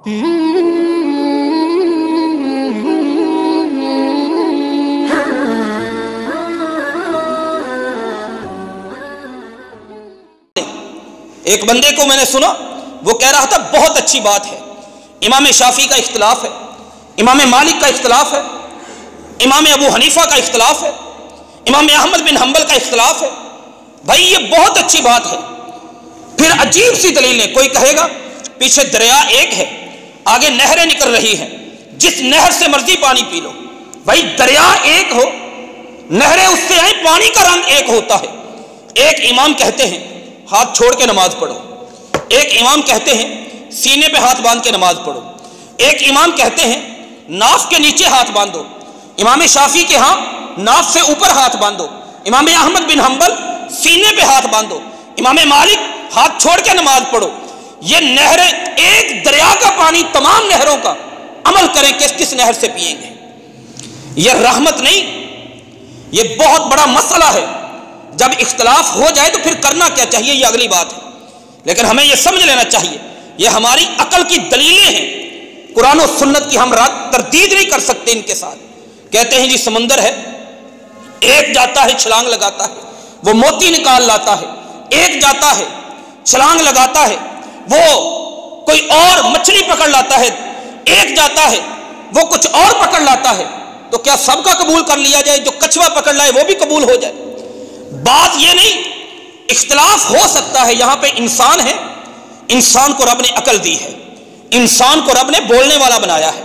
ایک بندے کو میں نے سنا، وہ کہہ رہا تھا بہت اچھی بات ہے، امام شافعی کا اختلاف ہے، امام مالک کا اختلاف ہے، امام ابو حنیفہ کا اختلاف ہے، امام احمد بن حنبل کا اختلاف ہے، بھائی یہ بہت اچھی بات ہے۔ پھر عجیب سی دلیلیں، کوئی کہے گا پیچھے دریا ایک ہے، آگے نہریں نکل رہی ہیں، جس نہر سے مرضی پانی پی لو۔ بھائی دریا ایک ہو، نہریں اس سے آئیں، پانی کا رنگ ایک ہوتا ہے۔ ایک امام کہتے ہیں ہاتھ چھوڑ کے نماز پڑھو، ایک امام کہتے ہیں سینے پہ ہاتھ باندھ کے نماز پڑھو، ایک امام کہتے ہیں ناف کے نیچے ہاتھ باندھو، امام شافعی کے ہاں ناف سے اوپر ہاتھ باندھو، امام احمد بن حنبل سینے پہ ہاتھ باندھو، امام مالک ہاتھ چھوڑ کے نماز پڑھو۔ یہ نہریں ایک دریا کا پانی تمام نہروں کا، عمل کریں کس نہر سے پئیں گے؟ یہ رحمت نہیں، یہ بہت بڑا مسئلہ ہے۔ جب اختلاف ہو جائے تو پھر کرنا کیا چاہیے، یہ اگلی بات ہے، لیکن ہمیں یہ سمجھ لینا چاہیے یہ ہماری عقل کی دلیلیں ہیں، قرآن و سنت کی ہم تردید نہیں کر سکتے ان کے ساتھ۔ کہتے ہیں جی سمندر ہے، ایک جاتا ہے چھلانگ لگاتا ہے وہ موتی نکال لاتا ہے، ایک جاتا ہے چھلانگ لگاتا ہے وہ کوئی اور مچھلی پکڑ لاتا ہے، ایک جاتا ہے وہ کچھ اور پکڑ لاتا ہے، تو کیا سب کا قبول کر لیا جائے؟ جو کچھوا پکڑ لائے وہ بھی قبول ہو جائے؟ بات یہ نہیں، اختلاف ہو سکتا ہے۔ یہاں پہ انسان ہے، انسان کو رب نے عقل دی ہے، انسان کو رب نے بولنے والا بنایا ہے،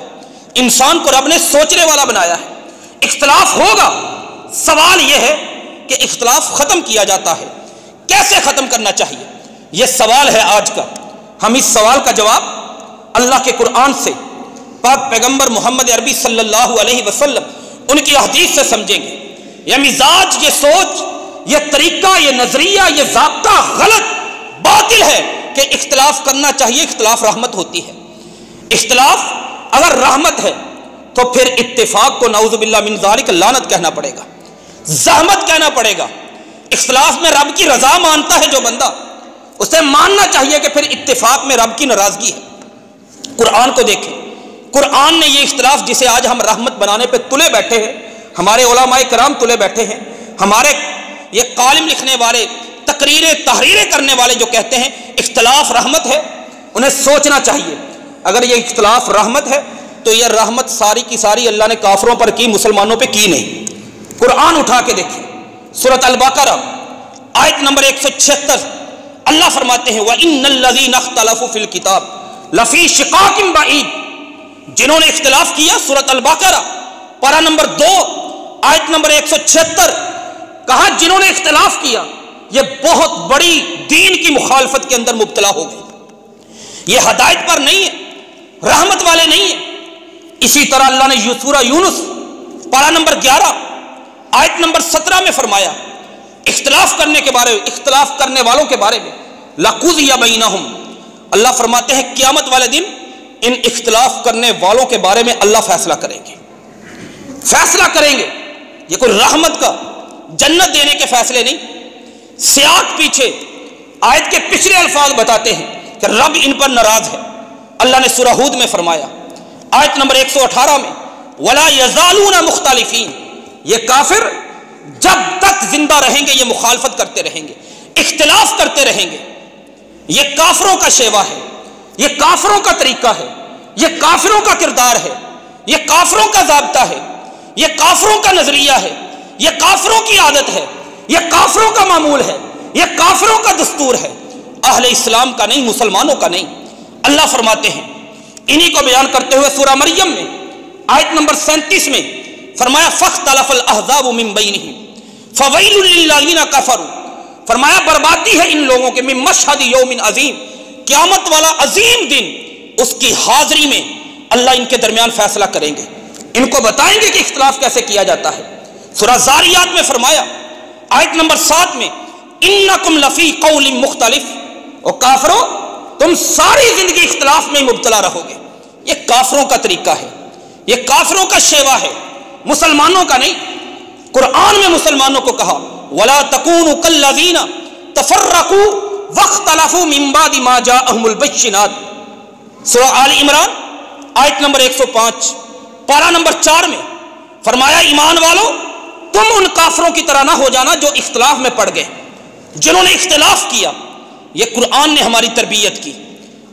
انسان کو رب نے سوچنے والا بنایا ہے۔ اختلاف ہوگا، سوال یہ ہے کہ اختلاف ختم کیا جاتا ہے، کیسے ختم کرنا چاہیے؟ یہ سوال ہے آج کا۔ ہم اس سوال کا جواب اللہ کے قرآن سے، پاک پیغمبر محمد عربی صلی اللہ علیہ وسلم ان کی حدیث سے سمجھیں گے۔ یہ مزاج، یہ سوچ، یہ طریقہ، یہ نظریہ، یہ ضابطہ غلط، باطل ہے کہ اختلاف کرنا چاہیے۔ اختلاف رحمت ہوتی ہے۔ اختلاف اگر رحمت ہے تو پھر اتفاق کو نعوذ باللہ من ذالک لعنت کہنا پڑے گا، زحمت کہنا پڑے گا۔ اختلاف میں رب کی رضا مانتا ہے جو بندہ، اسے ماننا چاہیے کہ پھر اتفاق میں رب کی ناراضگی ہے۔ قرآن کو دیکھیں، قرآن نے یہ اختلاف جسے آج ہم رحمت بنانے پہ تلے بیٹھے ہیں، ہمارے علماء کرام تلے بیٹھے ہیں، ہمارے یہ قالم لکھنے والے، تقریریں تحریریں کرنے والے جو کہتے ہیں اختلاف رحمت ہے، انہیں سوچنا چاہیے اگر یہ اختلاف رحمت ہے تو یہ رحمت ساری کی ساری اللہ نے کافروں پر کی، مسلمانوں پہ کی نہیں۔ قرآن اٹھا کے دیکھیں، سورۃ البقرہ آیت نمبر 176، اللہ فرماتے ہیں وَإِنَّ الَّذِينَ اخْتَلَفُوا فِي الْكِتَابِ لَفِي شِقَاقٍ بَعِيدٍ، جنہوں نے اختلاف کیا، سورۃ البقرہ پارہ نمبر 2 آیت نمبر 176، کہا جنہوں نے اختلاف کیا یہ بہت بڑی دین کی مخالفت کے اندر مبتلا ہو گئے، یہ ہدایت پر نہیں ہے، رحمت والے نہیں ہیں۔ اسی طرح اللہ نے سورہ یونس پارہ نمبر 11 آیت نمبر 17 میں فرمایا اختلاف کرنے کے بارے میں، اختلاف کرنے والوں کے بارے میں، لَقُضِيَ بَيْنَهُمْ، اللہ فرماتے ہیں قیامت والے دن ان اختلاف کرنے والوں کے بارے میں اللہ فیصلہ کریں گے، فیصلہ کریں گے۔ یہ کوئی رحمت کا، جنت دینے کے فیصلے نہیں۔ سیاق پیچھے آیت کے پچھلے الفاظ بتاتے ہیں کہ رب ان پر ناراض ہے۔ اللہ نے سورہ ہود میں فرمایا آیت نمبر 118 میں وَلَا يَزَالُونَ مُخْتَلِفِينَ، یہ کافر جب تک زندہ رہیں گے یہ مخالفت کرتے رہیں گے، اختلاف کرتے رہیں گے۔ یہ کافروں کا شیوا ہے، یہ کافروں کا طریقہ ہے، یہ کافروں کا کردار ہے، یہ کافروں کا ضابطہ ہے، یہ کافروں کا نظریہ ہے، یہ کافروں کی عادت ہے، یہ کافروں کا معمول ہے، یہ کافروں کا دستور ہے، اہل اسلام کا نہیں، مسلمانوں کا نہیں۔ اللہ فرماتے ہیں انہی کو بیان کرتے ہوئے سورہ مریم میں آیت نمبر 37 میں فرمایا فاختلف الاحزاب من بینہم فویل للذین کفروا، فرمایا بربادی ہے ان لوگوں کے من مشہد یوم عظیم، قیامت والا عظیم دن، اس کی حاضری میں اللہ ان کے درمیان فیصلہ کریں گے، ان کو بتائیں گے کہ اختلاف کیسے کیا جاتا ہے۔ سورہ زاریات میں فرمایا آیت نمبر 7 میں انکم لفی قول مختلف، اور کافروں تم ساری زندگی اختلاف میں مبتلا رہو گے۔ یہ کافروں کا طریقہ ہے، یہ کافروں کا شیوا ہے، مسلمانوں کا نہیں۔ قرآن میں مسلمانوں کو کہا وَلَا تَكُونُوا كَالَّذِينَ تَفَرَّقُوا وَاخْتَلَفُوا مِن بَعْدِ مَا جَاءَهُمُ الْبَيِّنَاتُ، سورہ آل عمران آیت نمبر 105 پارہ نمبر 4 میں فرمایا ایمان والو تم ان کافروں کی طرح نہ ہو جانا جو اختلاف میں پڑ گئے، جنہوں نے اختلاف کیا۔ یہ قرآن نے ہماری تربیت کی،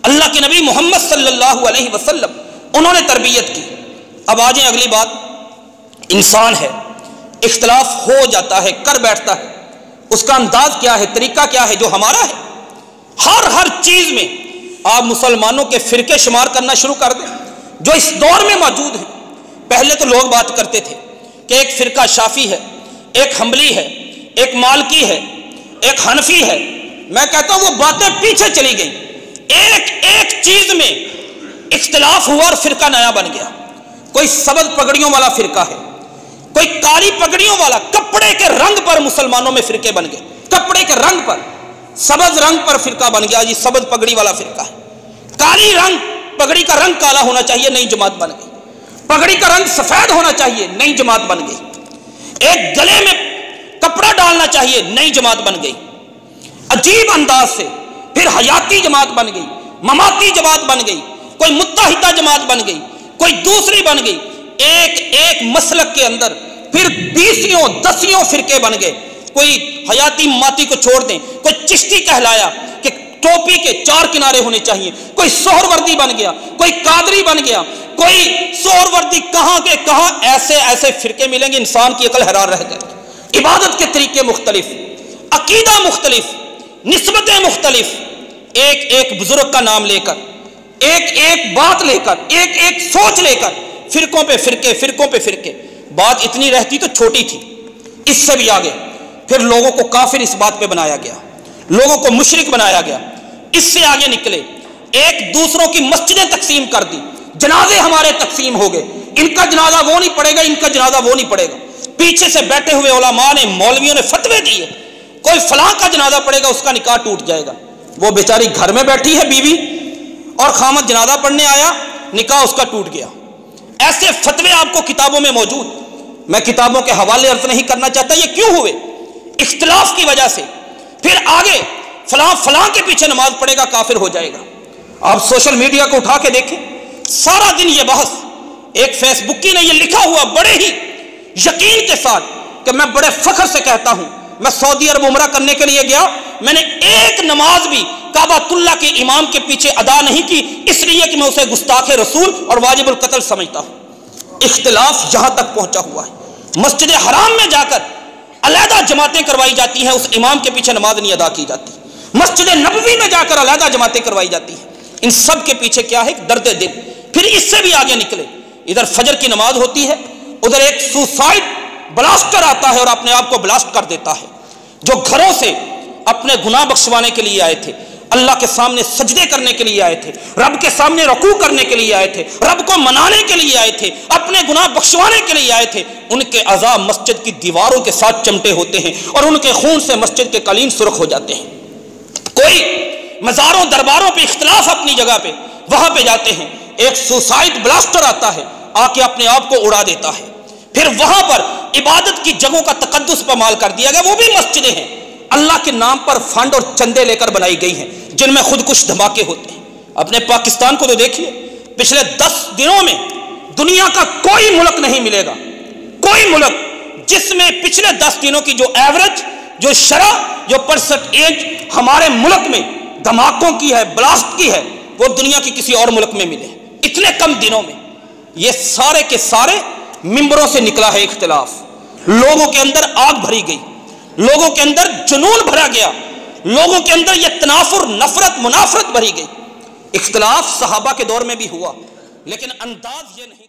اللہ کے نبی محمد صلی اللہ علیہ وسلم انہوں نے تربیت کی۔ اب آ جائیں اگلی بات، انسان ہے، اختلاف ہو جاتا ہے، کر بیٹھتا ہے، اس کا انداز کیا ہے، طریقہ کیا ہے جو ہمارا ہے۔ ہر چیز میں آپ مسلمانوں کے فرقے شمار کرنا شروع کر دیں جو اس دور میں موجود ہیں۔ پہلے تو لوگ بات کرتے تھے کہ ایک فرقہ شافی ہے، ایک حنبلی ہے، ایک مالکی ہے، ایک حنفی ہے۔ میں کہتا ہوں وہ باتیں پیچھے چلی گئیں، ایک چیز میں اختلاف ہوا اور فرقہ نیا بن گیا۔ کوئی سبز پگڑیوں والا فرقہ ہے، کوئی کالی پگڑیوں والا، کپڑے کے رنگ پر مسلمانوں میں فرقے بن گئے، کپڑے کے رنگ پر، سبز رنگ پر فرقہ بن گیا جی سبز پگڑی والا فرقہ ہے۔ کالی رنگ، پگڑی کا رنگ کالا ہونا چاہیے، نئی جماعت بن گئی۔ پگڑی کا رنگ سفید ہونا چاہیے، نئی جماعت بن گئی۔ ایک گلے میں کپڑا ڈالنا چاہیے، نئی جماعت بن گئی۔ عجیب انداز سے پھر حیاتی جماعت بن گئی، مماتی جماعت بن گئی، کوئی متحدہ جماعت بن گئی، کوئی دوسری بن گئی۔ ایک مسلک کے اندر پھر 20 فرقے بن گئے۔ کوئی حیاتی مماتی کو چھوڑ دیں، کوئی چشتی کہلایا کہ ٹوپی کے 4 کنارے ہونے چاہیے، کوئی سہروردی بن گیا، کوئی قادری بن گیا، کوئی سہروردی کہاں کے کہاں۔ ایسے فرقے ملیں گے، انسان کی عقل حیران رہ جائے گی۔ عبادت کے طریقے مختلف، عقیدہ مختلف، نسبتیں مختلف، ایک بزرگ کا نام لے کر، ایک بات لے کر، ایک سوچ لے کر، فرقوں پہ فرقے۔ بات اتنی رہتی تو چھوٹی تھی، اس سے بھی آگے پھر لوگوں کو کافر اس بات پہ بنایا گیا، لوگوں کو مشرک بنایا گیا۔ اس سے آگے نکلے، ایک دوسروں کی مسجدیں تقسیم کر دی، جنازے ہمارے تقسیم ہو گئے، ان کا جنازہ وہ نہیں پڑے گا، ان کا جنازہ وہ نہیں پڑے گا۔ پیچھے سے بیٹھے ہوئے علماء نے، مولویوں نے فتوے دیے، کوئی فلاں کا جنازہ پڑے گا، اس کا نکاح ٹوٹ جائے گا۔ وہ بیچاری گھر میں بیٹھی ہے بیوی، اور خامد جنازہ پڑھنے آیا، نکاح اس کا ٹوٹ گیا۔ ایسے فتوے آپ کو کتابوں میں موجود۔ میں کتابوں کے حوالے عرض نہیں کرنا چاہتا، یہ کیوں ہوئے؟ اختلاف کی وجہ سے۔ پھر آگے فلاں کے پیچھے نماز پڑھے گا کافر ہو جائے گا۔ آپ سوشل میڈیا کو اٹھا کے دیکھیں، سارا دن یہ بحث۔ ایک فیس بکی نے یہ لکھا ہوا بڑے ہی یقین کے ساتھ کہ میں بڑے فخر سے کہتا ہوں، میں سعودی عرب عمرہ کرنے کے لیے گیا، میں نے ایک نماز بھی کعبۃ اللہ کے امام کے پیچھے ادا نہیں کی، اس لیے کہ میں اسے گستاخ رسول اور واجب القتل سمجھتا ہوں۔ اختلاف یہاں تک پہنچا ہوا ہے۔ مسجد حرام میں جا کر علیحدہ جماعتیں کروائی جاتی ہیں، اس امام کے پیچھے نماز نہیں ادا کی جاتی۔ مسجد نبوی میں جا کر علیحدہ جماعتیں کروائی جاتی ہیں۔ ان سب کے پیچھے کیا ہے؟ درد دل۔ پھر اس سے بھی آگے نکلے، ادھر فجر کی نماز ہوتی ہے، ادھر ایک سوسائڈ بلاسٹر آتا ہے اور اپنے آپ کو بلاسٹ کر دیتا ہے، جو گھروں سے اپنے گناہ بخشوانے کے لیے آئے تھے، اللہ کے سامنے سجدے کرنے کے لیے آئے تھے، رب کے سامنے رکوع کرنے کے لیے آئے تھے، رب کو منانے کے لیے آئے تھے، اپنے گناہ بخشوانے کے لیے آئے تھے، ان کے اعضاء مسجد کی دیواروں کے ساتھ چمٹے ہوتے ہیں اور ان کے خون سے مسجد کے قالین سرخ ہو جاتے ہیں۔ کوئی مزاروں درباروں پہ اختلاف اپنی جگہ پہ، وہاں پہ جاتے ہیں، ایک سوسائڈ بلاسٹر آتا ہے، آ کے اپنے آپ کو اڑا دیتا ہے۔ پھر وہاں پر عبادت کی جگہوں کا تقدس پامال کر دیا گیا، وہ بھی مسجدیں ہیں، اللہ کے نام پر فنڈ اور چندے لے کر بنائی گئی ہیں، جن میں خود کش دھماکے ہوتے ہیں۔ اپنے پاکستان کو تو دیکھیے، پچھلے 10 دنوں میں دنیا کا کوئی ملک نہیں ملے گا، کوئی ملک جس میں پچھلے 10 دنوں کی جو ایوریج، جو شرح، جو پرسنٹیج ہمارے ملک میں دھماکوں کی ہے، بلاسٹ کی ہے، وہ دنیا کی کسی اور ملک میں ملے اتنے کم دنوں میں۔ یہ سارے کے سارے ممبروں سے نکلا ہے اختلاف، لوگوں کے اندر آگ بھری گئی، لوگوں کے اندر جنون بھرا گیا، لوگوں کے اندر یہ تنافر، نفرت، منافرت بھری گئی۔ اختلاف صحابہ کے دور میں بھی ہوا، لیکن انداز یہ نہیں